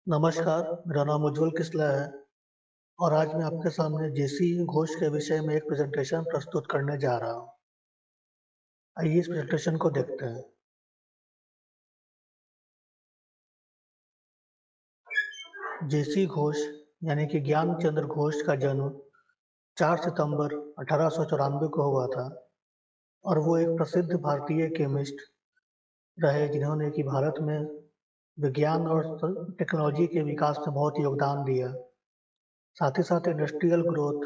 नमस्कार, मेरा नाम उज्ज्वल किसला है और आज मैं आपके सामने जेसी घोष के विषय में एक प्रेजेंटेशन प्रस्तुत करने जा रहा हूँ। आइए इस प्रेजेंटेशन को देखते हैं। जेसी घोष यानी कि ज्ञान चंद्र घोष का जन्म 4 सितंबर 1894 को हुआ था और वो एक प्रसिद्ध भारतीय केमिस्ट रहे जिन्होंने कि भारत में विज्ञान और टेक्नोलॉजी के विकास में बहुत योगदान दिया। साथ ही साथ इंडस्ट्रियल ग्रोथ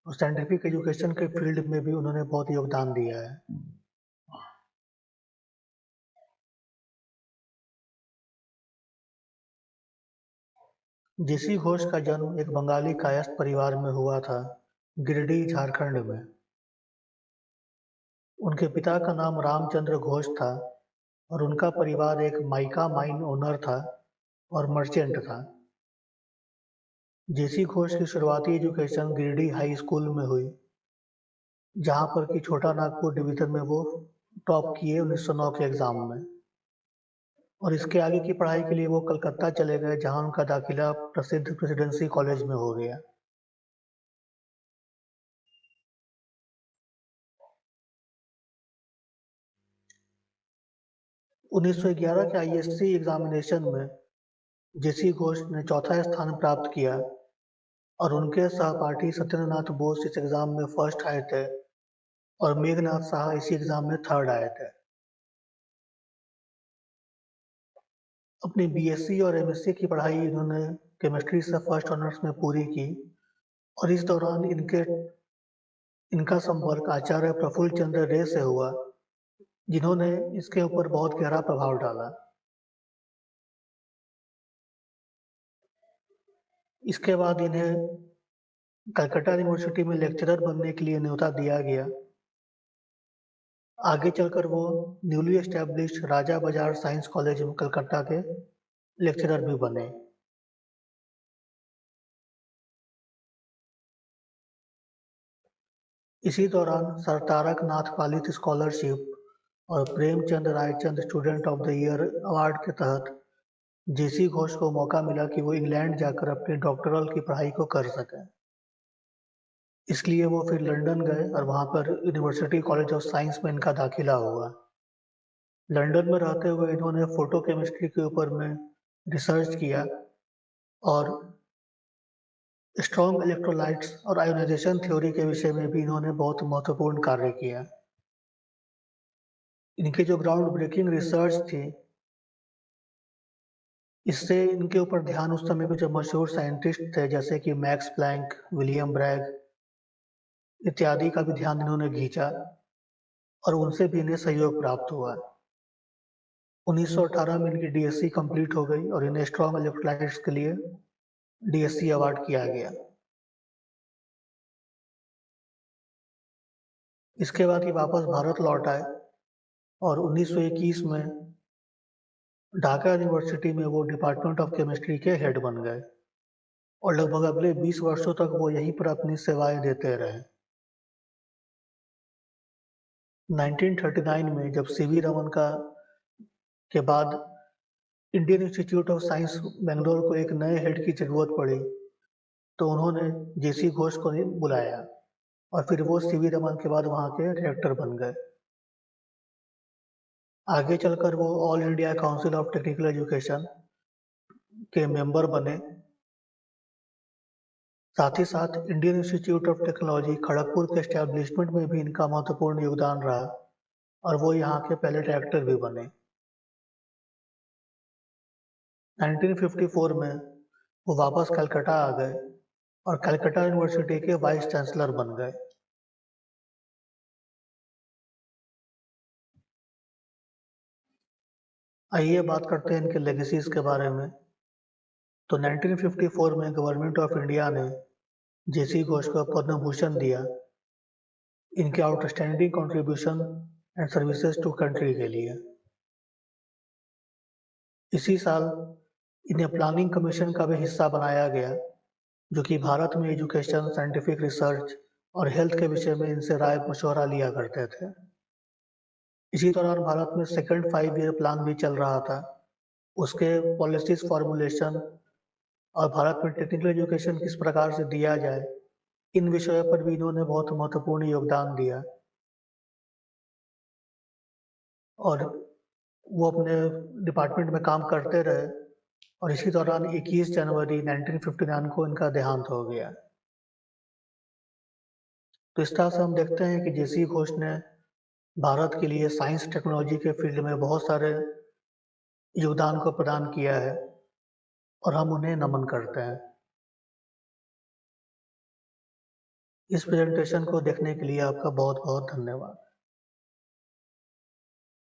और साइंटिफिक एजुकेशन के फील्ड में भी उन्होंने बहुत योगदान दिया है। जेसी घोष का जन्म एक बंगाली कायस्थ परिवार में हुआ था, गिरिडीह, झारखंड में। उनके पिता का नाम रामचंद्र घोष था और उनका परिवार एक माइका माइन ओनर था और मर्चेंट था। जेसी घोष की शुरुआती एजुकेशन गिरिडीह हाई स्कूल में हुई, जहां पर कि छोटा नागपुर डिवीजन में वो टॉप किए 1909 के एग्जाम में। और इसके आगे की पढ़ाई के लिए वो कलकत्ता चले गए, जहां उनका दाखिला प्रसिद्ध प्रेसिडेंसी कॉलेज में हो गया। 1911 के आईएससी एग्जामिनेशन में जेसी घोष ने चौथा स्थान प्राप्त किया और उनके सहपाठी सत्येंद्रनाथ बोस इस एग्जाम में फर्स्ट आए थे और मेघनाथ साहा इसी एग्जाम में थर्ड आए थे। अपनी बीएससी और एमएससी की पढ़ाई इन्होंने केमिस्ट्री से फर्स्ट ऑनर्स में पूरी की और इस दौरान इनका संपर्क आचार्य प्रफुल्ल चंद्र रे से हुआ, जिन्होंने इसके ऊपर बहुत गहरा प्रभाव डाला। इसके बाद इन्हें कलकत्ता यूनिवर्सिटी में लेक्चरर बनने के लिए न्योता दिया गया। आगे चलकर वो न्यूली एस्टैब्लिश्ड राजा बाजार साइंस कॉलेज कलकत्ता के लेक्चरर भी बने। इसी दौरान सर तारक नाथ पालित स्कॉलरशिप और Premchand Raichand student of the year award के तहत जेसी घोष को मौका मिला कि वो इंग्लैंड जाकर अपनी डॉक्टरल की पढ़ाई को कर सकें। इसलिए वो फिर लंदन गए और वहाँ पर यूनिवर्सिटी कॉलेज ऑफ साइंस में इनका दाखिला हुआ। लंदन में रहते हुए इन्होंने फोटो केमिस्ट्री के ऊपर में रिसर्च किया और स्ट्रॉन्ग इलेक्ट्रोलाइट्स और आयोनाइजेशन थ्योरी के विषय में भी इन्होंने बहुत महत्वपूर्ण कार्य किया। इनकी जो ग्राउंड ब्रेकिंग रिसर्च थी, इससे इनके ऊपर ध्यान उस समय के जो मशहूर साइंटिस्ट थे जैसे कि मैक्स प्लैंक, विलियम ब्रैग इत्यादि का भी ध्यान इन्होंने खींचा और उनसे भी इन्हें सहयोग प्राप्त हुआ। 1918 में इनकी डीएससी कंप्लीट हो गई और इन्हें स्ट्रॉन्ग इलेक्ट्रोलाइट्स के लिए डीएससी अवार्ड किया गया। इसके बाद ये वापस भारत लौट आए और 1921 में ढाका यूनिवर्सिटी में वो डिपार्टमेंट ऑफ केमिस्ट्री के हेड बन गए और लगभग अगले 20 वर्षों तक वो यहीं पर अपनी सेवाएं देते रहे। 1939 में जब सीवी रमन के बाद Indian institute of science Bangalore को एक नए हेड की जरूरत पड़ी, तो उन्होंने जेसी घोष को बुलाया और फिर वो सीवी रमन के बाद वहाँ के डायरेक्टर बन गए। आगे चलकर वो all India council of technical education के मेंबर बने। साथ ही साथ Indian institute of technology Kharagpur के एस्टेब्लिशमेंट में भी इनका महत्वपूर्ण योगदान रहा और वो यहाँ के पहले डायरेक्टर भी बने। 1954 में वो वापस कलकत्ता आ गए और कलकत्ता यूनिवर्सिटी के वाइस चांसलर बन गए। आइए बात करते हैं इनके लेगेसीज के बारे में। तो 1954 में गवर्नमेंट ऑफ इंडिया ने जेसी घोष को पद्म भूषण दिया इनके outstanding contribution and services to country के लिए। इसी साल इन्हें प्लानिंग कमीशन का भी हिस्सा बनाया गया, जो कि भारत में एजुकेशन, साइंटिफिक रिसर्च और हेल्थ के विषय में इनसे राय मशवरा लिया करते थे। इसी दौरान भारत में सेकंड 5 ईयर प्लान भी चल रहा था। उसके पॉलिसीज फॉर्मुलेशन और भारत में टेक्निकल एजुकेशन किस प्रकार से दिया जाए, इन विषयों पर भी इन्होंने बहुत महत्वपूर्ण योगदान दिया। और वो अपने डिपार्टमेंट में काम करते रहे और इसी दौरान 21 जनवरी 1959 को इनका देहांत हो गया। तो इस तरह से हम देखते हैं कि जेसी घोष ने भारत के लिए साइंस टेक्नोलॉजी के फील्ड में बहुत सारे योगदान को प्रदान किया है और हम उन्हें नमन करते हैं। इस प्रेजेंटेशन को देखने के लिए आपका बहुत बहुत धन्यवाद।